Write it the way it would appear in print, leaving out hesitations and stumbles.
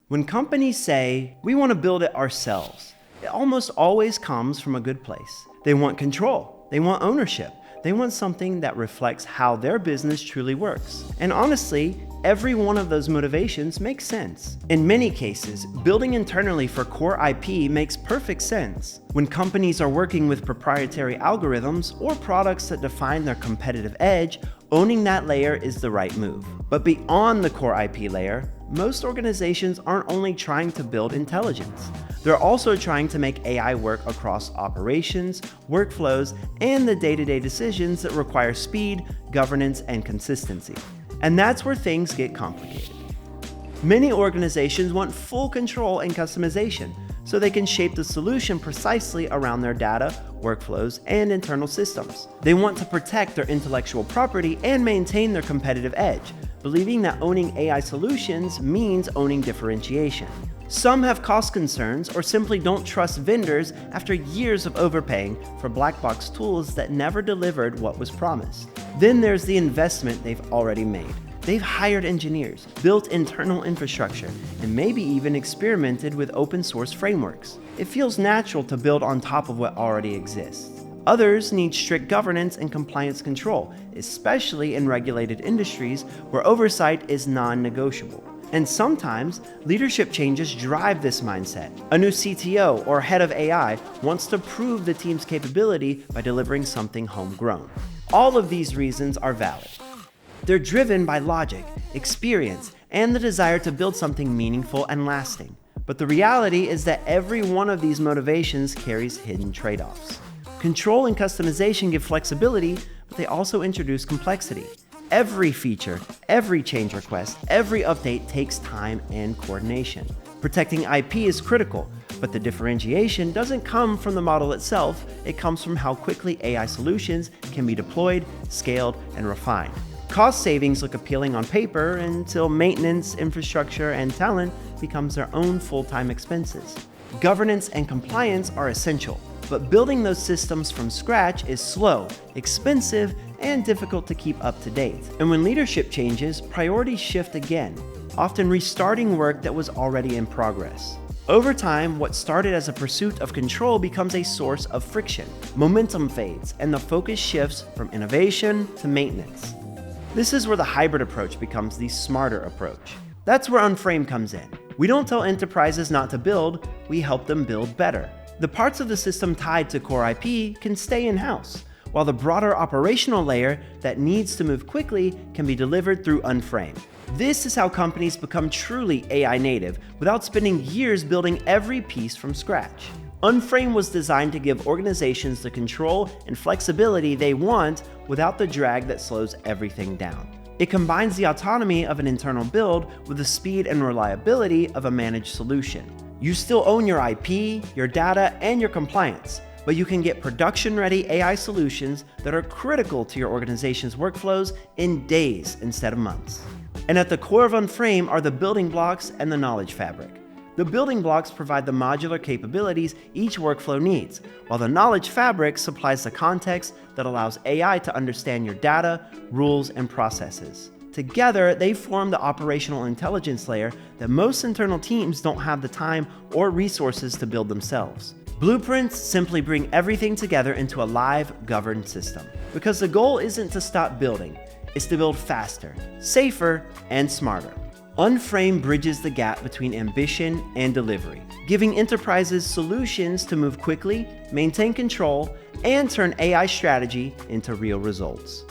When companies say, we want to build it ourselves, it almost always comes from a good place. They want control. They want ownership. They want something that reflects how their business truly works. And honestly, every one of those motivations makes sense. In many cases, building internally for core IP makes perfect sense. When companies are working with proprietary algorithms or products that define their competitive edge, owning that layer is the right move. But beyond the core IP layer, most organizations aren't only trying to build intelligence. They're also trying to make AI work across operations, workflows, and the day-to-day decisions that require speed, governance, and consistency. And that's where things get complicated. Many organizations want full control and customization, so they can shape the solution precisely around their data, workflows, and internal systems. They want to protect their intellectual property and maintain their competitive edge, believing that owning AI solutions means owning differentiation. Some have cost concerns or simply don't trust vendors after years of overpaying for black box tools that never delivered what was promised. Then there's the investment they've already made. They've hired engineers, built internal infrastructure, and maybe even experimented with open source frameworks. It feels natural to build on top of what already exists. Others need strict governance and compliance control, especially in regulated industries where oversight is non-negotiable. And sometimes, leadership changes drive this mindset. A new CTO or head of AI wants to prove the team's capability by delivering something homegrown. All of these reasons are valid. They're driven by logic, experience, and the desire to build something meaningful and lasting. But the reality is that every one of these motivations carries hidden trade-offs. Control and customization give flexibility, but they also introduce complexity. Every feature, every change request, every update takes time and coordination. Protecting IP is critical, but the differentiation doesn't come from the model itself, it comes from how quickly AI solutions can be deployed, scaled, and refined. Cost savings look appealing on paper until maintenance, infrastructure, and talent becomes their own full-time expenses. Governance and compliance are essential, but building those systems from scratch is slow, expensive, and difficult to keep up to date. And when leadership changes, priorities shift again, often restarting work that was already in progress. Over time, what started as a pursuit of control becomes a source of friction. Momentum fades, and the focus shifts from innovation to maintenance. This is where the hybrid approach becomes the smarter approach. That's where Unframe comes in. We don't tell enterprises not to build, we help them build better. The parts of the system tied to core IP can stay in-house, while the broader operational layer that needs to move quickly can be delivered through Unframe. This is how companies become truly AI native without spending years building every piece from scratch. Unframe was designed to give organizations the control and flexibility they want without the drag that slows everything down. It combines the autonomy of an internal build with the speed and reliability of a managed solution. You still own your IP, your data, and your compliance, but you can get production-ready AI solutions that are critical to your organization's workflows in days instead of months. And at the core of Unframe are the building blocks and the knowledge fabric. The building blocks provide the modular capabilities each workflow needs, while the knowledge fabric supplies the context that allows AI to understand your data, rules, and processes. Together, they form the operational intelligence layer that most internal teams don't have the time or resources to build themselves. Blueprints simply bring everything together into a live, governed system. Because the goal isn't to stop building, it's to build faster, safer, and smarter. Unframe bridges the gap between ambition and delivery, giving enterprises solutions to move quickly, maintain control, and turn AI strategy into real results.